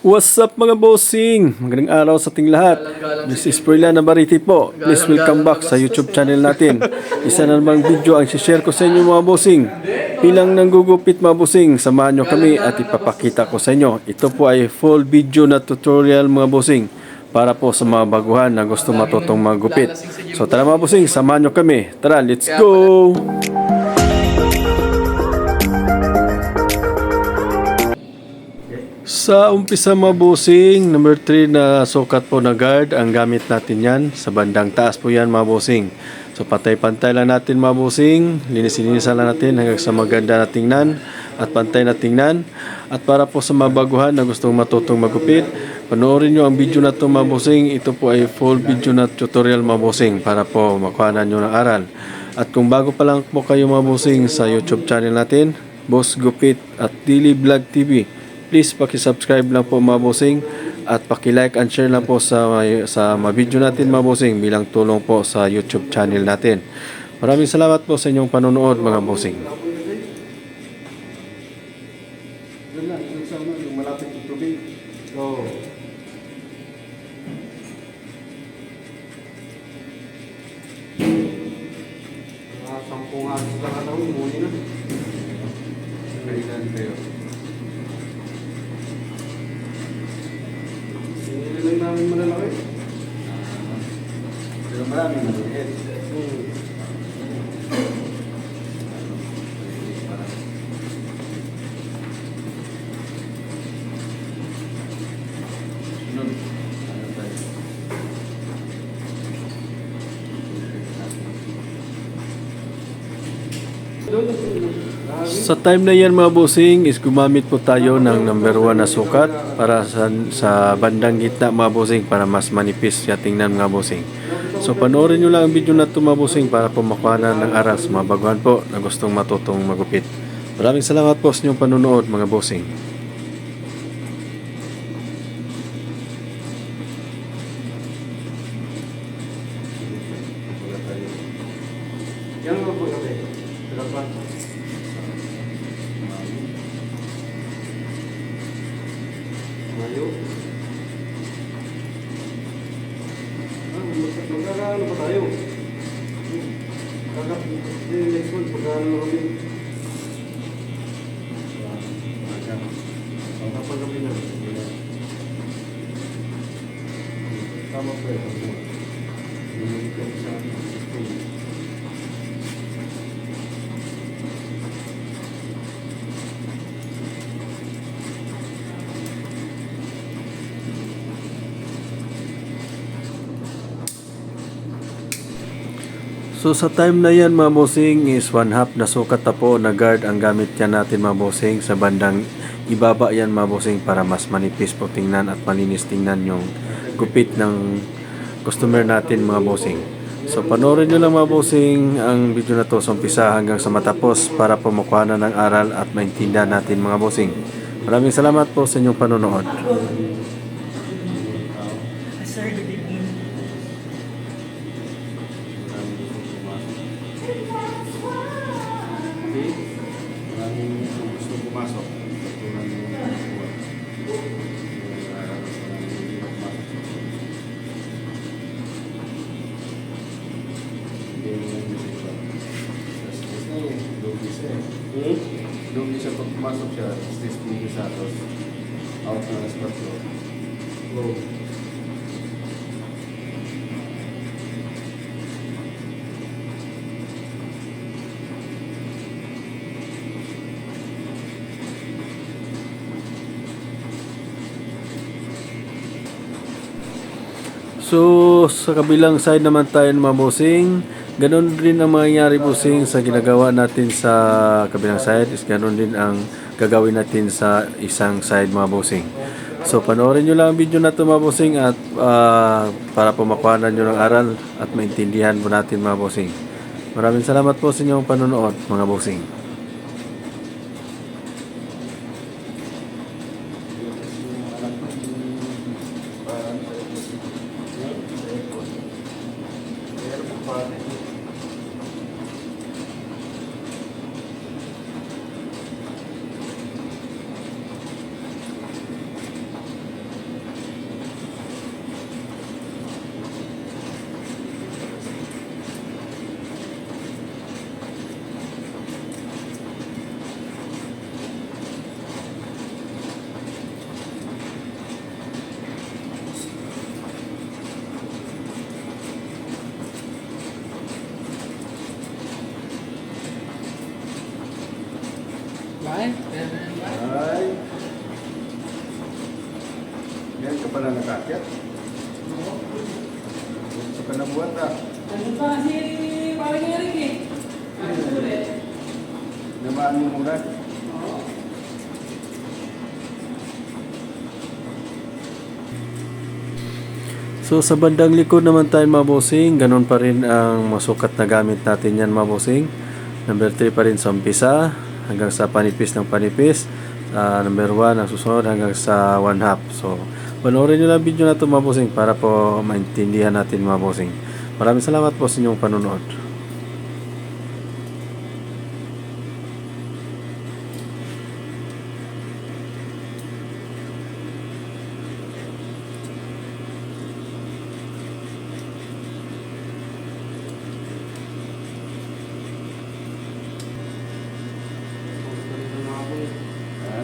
What's up mga bossing? Magandang araw sa ating lahat. This is Perla Nabariti po. Please welcome back sa YouTube channel natin. Isa na namang video ang share ko sa inyo mga bossing. Bilang nanggugupit mga bossing, samahan nyo kami at ipapakita ko sa inyo. Ito po ay full video na tutorial mga bossing para po sa mga baguhan na gusto matutong magupit. So tara mga bossing, samahan nyo kami. Tara, let's go! Sa umpisa mga bossing, number 3 na sukat po na guard ang gamit natin yan. Sa bandang taas po yan mga bossing. So pantay-pantay lang natin mga bossing. Linis-linisan lang natin hanggang sa maganda na tingnan at pantay na tingnan. At para po sa mga baguhan na gustong matutong magupit, panoorin nyo ang video na ito mga bossing. Ito po ay full video na tutorial mga bossing para po makuhanan nyo ng aral. At kung bago pa lang po kayo mga bossing sa YouTube channel natin, Boss Gupit at Daily Vlog TV, please paki-subscribe lang po mga bossing at paki-like and share lang po sa mga video natin mga bossing bilang tulong po sa YouTube channel natin. Maraming salamat po sa inyong panonood mga bossing. Namin malalaki. Pero maraming maliit. Sa time na yan mga bossing is gumamit po tayo ng number 1 na sukat para sa bandang gitna mga bossing para mas manipis siya tingnan mga bossing. So panoorin nyo lang ang video na ito mga bossing para po makuha ng aral sa mga baguhan po na gustong matutong magupit. Maraming salamat po sa inyong panonood mga bossing. Yan mo po kami. Salamat. Mayo. Magkakaano pa tayo? Next month, magkakaano kami? Kapag kami na. Tama po yun. So sa time na yan mga bossing is 1/2 na sukat na po na guard ang gamit yan natin mga bossing. Sa bandang ibaba yan mga bossing para mas manipis po tingnan at malinis tingnan yung gupit ng customer natin mga bossing. So panoorin nyo lang mga bossing ang video na to sa umpisa hanggang sa matapos para po makuha na ng aral at maintindihan natin mga bossing. Maraming salamat po sa inyong panonood. Sir, good evening. Maraming gusto pumasok. Lugi siya pag pumasok siya, stress dito sa atos. Out na alas 4. Go. So sa kabilang side naman tayo mga bossing, ganun rin ang mangyayari bossing sa ginagawa natin sa kabilang side is ganun din ang gagawin natin sa isang side mga bossing. So panoorin nyo lang ang video na ito mga bossing at para po makuhanan nyo ng aral at maintindihan po natin mga bossing. Maraming salamat po sa inyong panonood mga bossing. Yan ka pala nakakyat. Gusto ka na buhat ah. Ano ba si parang Eric eh? Ano ulit? Namaan mo muna. So sa bandang likod naman tayo mga bossing, ganun pa rin ang masukat na gamit natin yan mga bossing. Number 3 pa rin sa umpisa hanggang sa panipis ng panipis. Number 1 ang susunod hanggang sa 1/2. So panoorin nyo lang video na ito mga bossing para po maintindihan natin mga bossing. Maraming salamat po sa inyong panonood. Ha?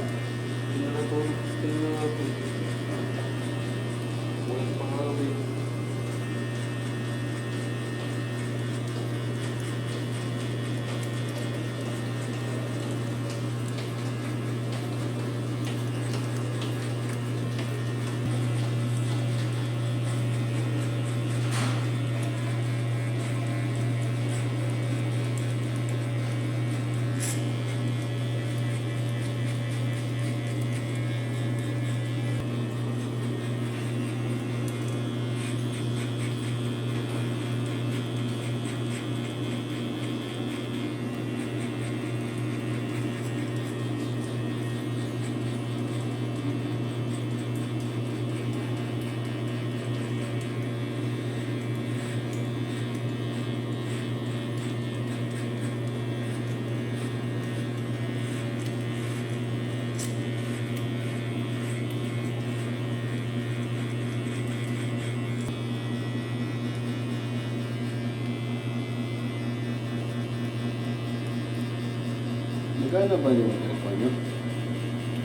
Nagana ba yung aircon nyo?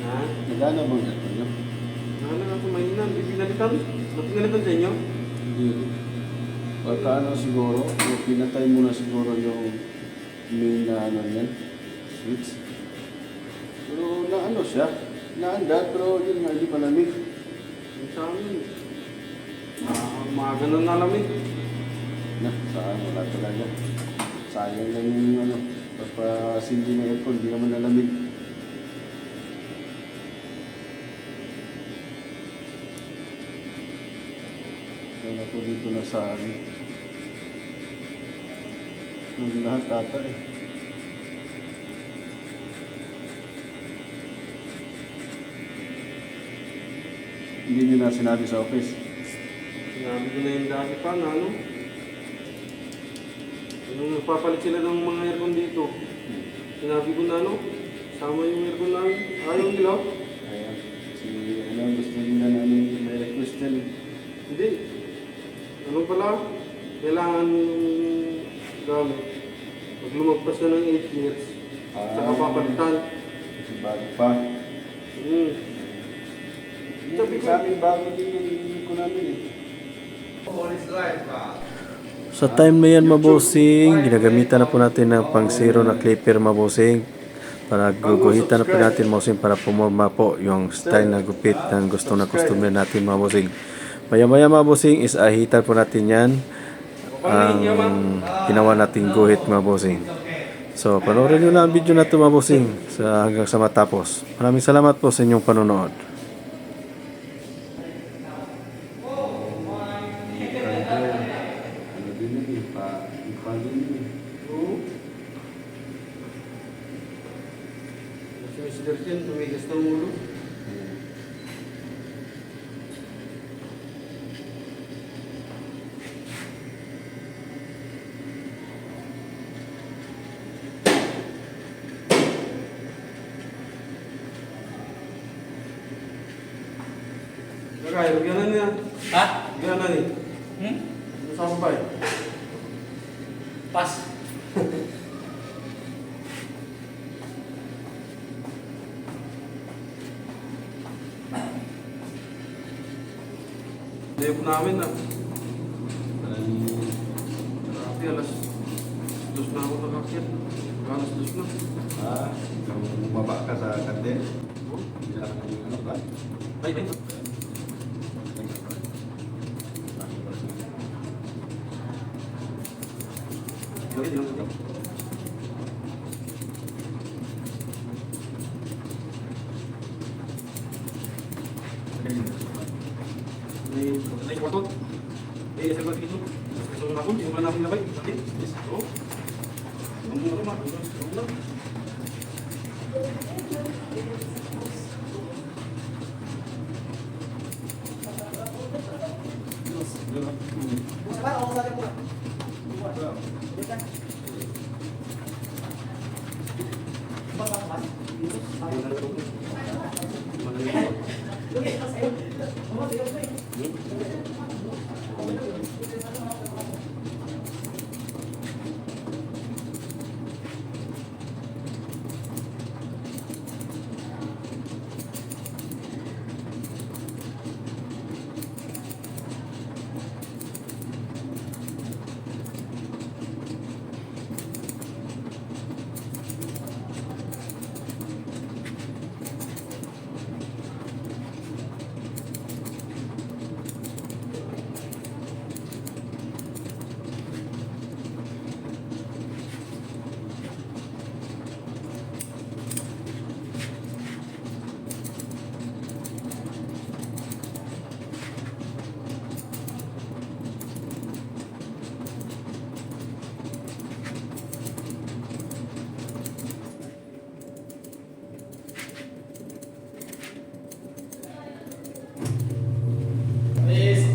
Ha? Nagana ba yung aircon nyo? Ano nga kumain bibinalitan? Napinalitan sa inyo? Hindi. Pagka ano siguro, pinatay mo na siguro yung main na ano yan, switch. Pero naano siya, naandar, pero yun nga, hindi malamig. Yung sa amin. Mga ganun na lamig. Na, saan, wala talaga. Sayang lang yung ano, pagpasindi ng aircon, hindi naman nalamig. Kaya ako dito na sa ano. Nung lahat tata eh. Hindi nyo na sinabi sa office. Sinabi ko na yung dati pa na ano. Nung nagpapalit sila ng mga aircon dito. Sinabi ko na ano. Sama yung aircon namin. Ayaw nila. Ayan. Si ano, gusto nila na ano, may request yan eh. Hindi. Ano pala? Kailangan yung gamit. Pag lumagpas ka ng 8 years, saka papalitan. Kasi bago pa. Sabi ko, Sa amin bago din yung ko namin eh. Sa time na yan mabosing, ginagamitan na po natin ng pang zero na clipper mabosing para guguhitan na po natin mabosing para pumorma po yung style na gupit ng gusto na customer natin mabosing. Maya-maya mabosing is ahitan po natin yan ang ginawa nating guhit mabosing. So panoorin nyo lang ang video na ito mabosing hanggang sa matapos. Maraming salamat po sa inyong panonood. Ano din yun eh, ipa din yun eh. oo. Si Mr. Chen, tumigas ng ulo. Kaya, bigyan na niya. Ha? Bigyan na niya. Saan ba eh? Pas. Hindi po namin na. Parang Grabe, alas 2 na ako nakakit. Alas 2 na. kung bumaba ka sa kante, hindi na ano ka. Ay, ay.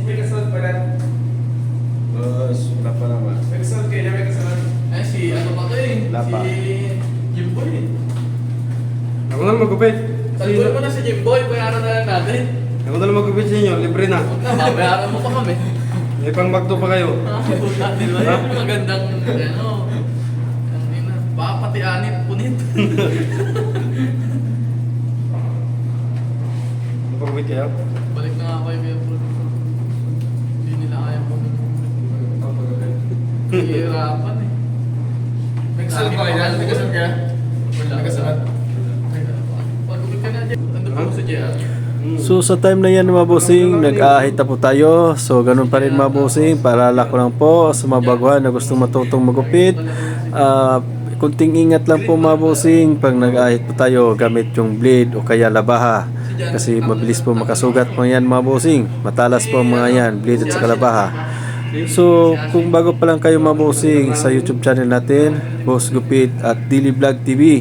May kasunod pa lang. Boss, wala pa naman. May kasunod kayo, may kasunod. Eh, si ano pa to eh? Lapa. Si Jimboy eh. Ako na lang magupit. Talbuin mo na si Jimboy, bayaran na lang natin. Ako na lang magupit sa inyo, libre na. Huwag na, babayaran mo pa kami. May pang magto pa kayo. Puta, di ba yun? Magandang, ano, ang ina. Baka pati anit, punit. Magupit kayo. Balik na nga kayo kaya Paul. Hindi nila kaya po. Hihirapan eh. May kasunod ka kaya? May kasunod ka? Wala. May kasunod? Pag-upit ka na dyan. Ando po sa JR. So sa time na yan mga bossing, nag-aahit na po tayo. So ganun pa rin mga bossing, paalala ko lang po sa mga baguhan na gustong matutong magupit. Kunting ingat lang po mga bossing pag nag-aahit po tayo gamit yung blade o kaya labaha. Kasi mabilis po makasugat po yan mga bossing. Matalas po mga yan, blade at saka labaha. So kung bago pa lang kayo mga bossing sa YouTube channel natin, Boss Gupit at Daily Vlog TV,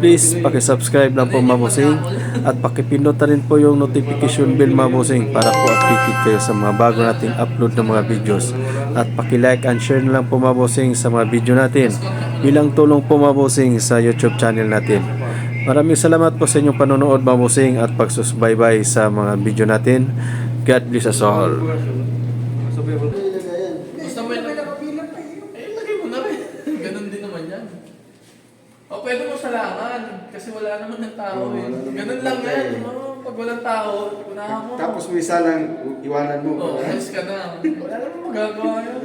please paki-subscribe lang po mga bossing at pakipindot na rin po yung notification bell mga bossing para po updated kayo sa mga bago nating upload ng mga videos. At paki-like and share na lang po mga bossing sa mga video natin bilang tulong po mga bossing sa YouTube channel natin. Maraming salamat po sa inyong panonood mga bossing at pagsusubaybay sa mga video natin. God bless us all. Basta may nakabilang pa yun. Eh, lagay mo na rin. Ganun din naman yan. O, pwede mo salangan. Kasi wala naman ng tao eh. Ganun lang yan. Oh, pag walang tao, unahan mo. Tapos may isa lang, iwanan mo. Oo, alis ka na. Wala naman magagawa yun.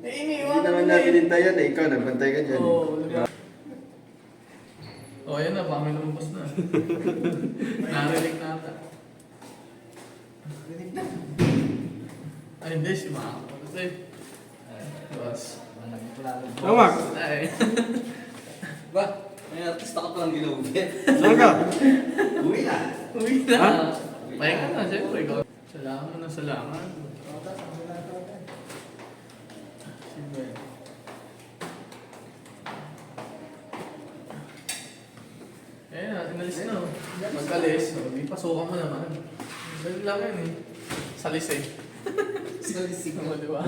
Eh, Hindi iniiwanan naman mo natin eh. hintayan eh. Ikaw, nagbantay ka dyan. Oo, diba? Oh, yan na, baka may lumabas na. Narinig na ata. Narinig na. Ay, hindi, si Mako. Kasi, boss. Tama. Ay. Ba, may artista ka palang ginugit. Saan ka? Uwi na. Uwi na. Ha? Pahinga na, siyempre. Salamat mo na salamat. Sige. Eh, inalis na. Mag-alis. Hindi pasukan mo naman. Dali lang yan eh. Salis eh. Salis mo, di ba?